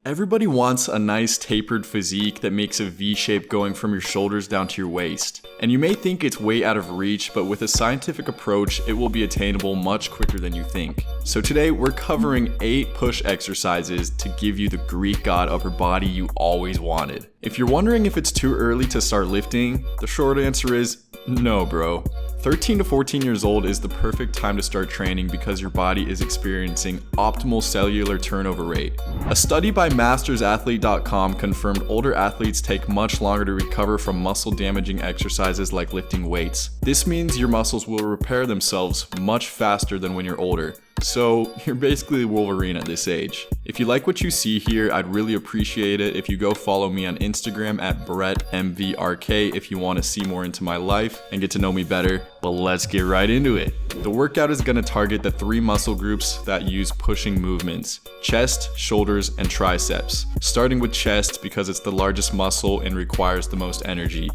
Everybody wants a nice tapered physique that makes a V shape going from your shoulders down to your waist. And you may think it's way out of reach, but with a scientific approach, it will be attainable much quicker than you think. So today we're covering 8 push exercises to give you the Greek god upper body you always wanted. If you're wondering if it's too early to start lifting, the short answer is no, bro. 13 to 14 years old is the perfect time to start training because your body is experiencing optimal cellular turnover rate. A study by mastersathlete.com confirmed older athletes take much longer to recover from muscle damaging exercises like lifting weights. This means your muscles will repair themselves much faster than when you're older. So you're basically Wolverine at this age. If you like what you see here, I'd really appreciate it if you go follow me on Instagram at BrettMVRK if you want to see more into my life and get to know me better. But let's get right into it. The workout is going to target the 3 muscle groups that use pushing movements: chest, shoulders, and triceps. Starting with chest because it's the largest muscle and requires the most energy.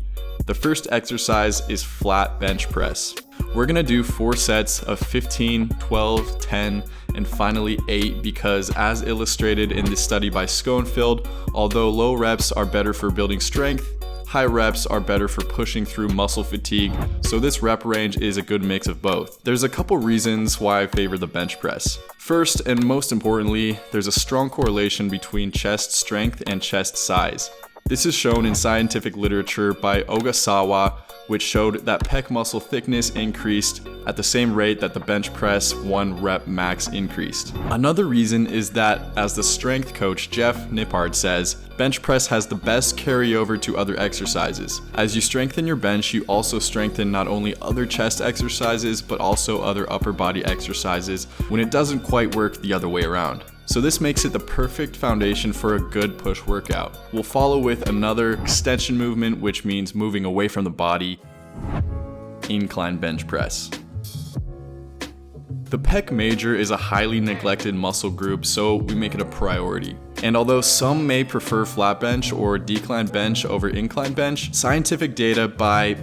The first exercise is flat bench press. We're gonna do 4 sets of 15, 12, 10, and finally 8 because, as illustrated in this study by Schoenfeld, although low reps are better for building strength, high reps are better for pushing through muscle fatigue, so this rep range is a good mix of both. There's a couple reasons why I favor the bench press. First, and most importantly, there's a strong correlation between chest strength and chest size. This is shown in scientific literature by Ogasawa, which showed that pec muscle thickness increased at the same rate that the bench press 1 rep max increased. Another reason is that, as the strength coach Jeff Nippard says, bench press has the best carryover to other exercises. As you strengthen your bench, you also strengthen not only other chest exercises, but also other upper body exercises when it doesn't quite work the other way around. So this makes it the perfect foundation for a good push workout. We'll follow with another extension movement, which means moving away from the body: incline bench press. The pec major is a highly neglected muscle group, so we make it a priority. And although some may prefer flat bench or decline bench over incline bench, scientific data by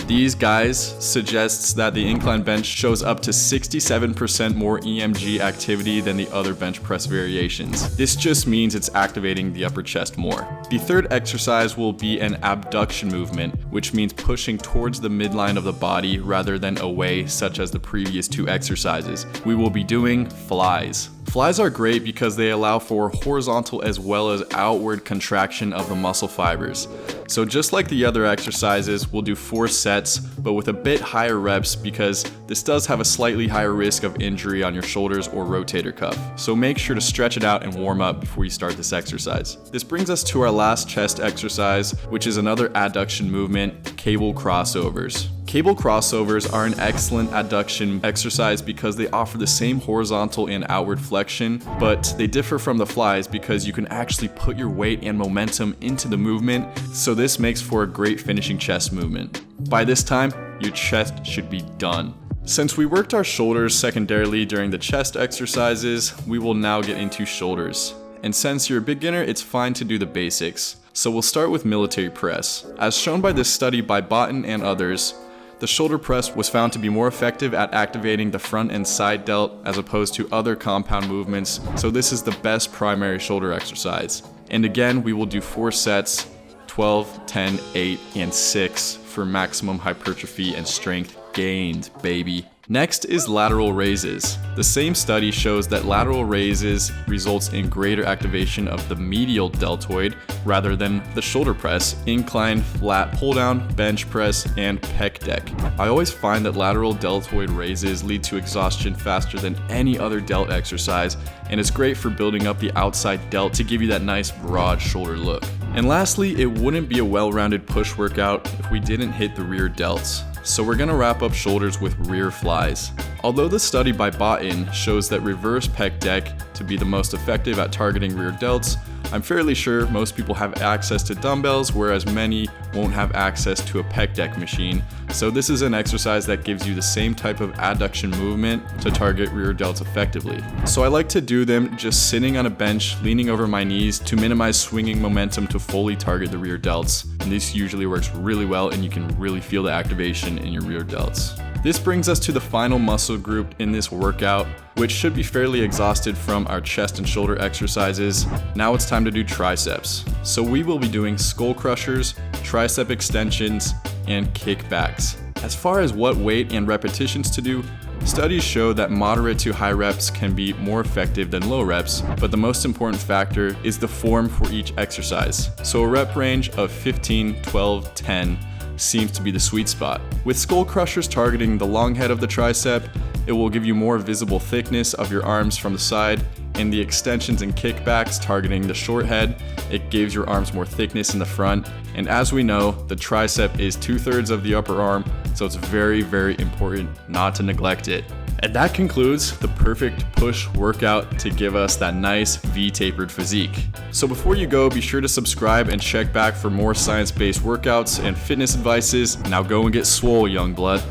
these guys suggests that the incline bench shows up to 67% more EMG activity than the other bench press variations. This just means it's activating the upper chest more. The third exercise will be an abduction movement, which means pushing towards the midline of the body rather than away, such as the previous 2 exercises. We will be doing flies. Flies are great because they allow for horizontal as well as outward contraction of the muscle fibers. So just like the other exercises, we'll do 4 sets, but with a bit higher reps because this does have a slightly higher risk of injury on your shoulders or rotator cuff. So make sure to stretch it out and warm up before you start this exercise. This brings us to our last chest exercise, which is another adduction movement: cable crossovers. Cable crossovers are an excellent adduction exercise because they offer the same horizontal and outward flexion, but they differ from the flies because you can actually put your weight and momentum into the movement, so this makes for a great finishing chest movement. By this time, your chest should be done. Since we worked our shoulders secondarily during the chest exercises, we will now get into shoulders. And since you're a beginner, it's fine to do the basics. So we'll start with military press. As shown by this study by Botten and others, the shoulder press was found to be more effective at activating the front and side delt as opposed to other compound movements, so this is the best primary shoulder exercise. And again, we will do 4 sets: 12, 10, 8, and 6 for maximum hypertrophy and strength gained, baby. Next is lateral raises. The same study shows that lateral raises results in greater activation of the medial deltoid rather than the shoulder press, incline, flat pull down, bench press, and pec deck. I always find that lateral deltoid raises lead to exhaustion faster than any other delt exercise, and it's great for building up the outside delt to give you that nice broad shoulder look. And lastly, it wouldn't be a well-rounded push workout if we didn't hit the rear delts. So we're gonna wrap up shoulders with rear flies. Although the study by Botten shows that reverse pec deck to be the most effective at targeting rear delts, I'm fairly sure most people have access to dumbbells, whereas many won't have access to a pec deck machine. So this is an exercise that gives you the same type of adduction movement to target rear delts effectively. So I like to do them just sitting on a bench, leaning over my knees to minimize swinging momentum to fully target the rear delts. And this usually works really well and you can really feel the activation in your rear delts. This brings us to the final muscle group in this workout, which should be fairly exhausted from our chest and shoulder exercises. Now it's time to do triceps. So we will be doing skull crushers, tricep extensions, and kickbacks. As far as what weight and repetitions to do, studies show that moderate to high reps can be more effective than low reps, but the most important factor is the form for each exercise. So a rep range of 15, 12, 10 seems to be the sweet spot. With skull crushers targeting the long head of the tricep, it will give you more visible thickness of your arms from the side, and the extensions and kickbacks targeting the short head, it gives your arms more thickness in the front. And as we know, the tricep is 2/3 of the upper arm, so it's very, very important not to neglect it. And that concludes the perfect push workout to give us that nice V-tapered physique. So before you go, be sure to subscribe and check back for more science-based workouts and fitness advices. Now go and get swole, young blood.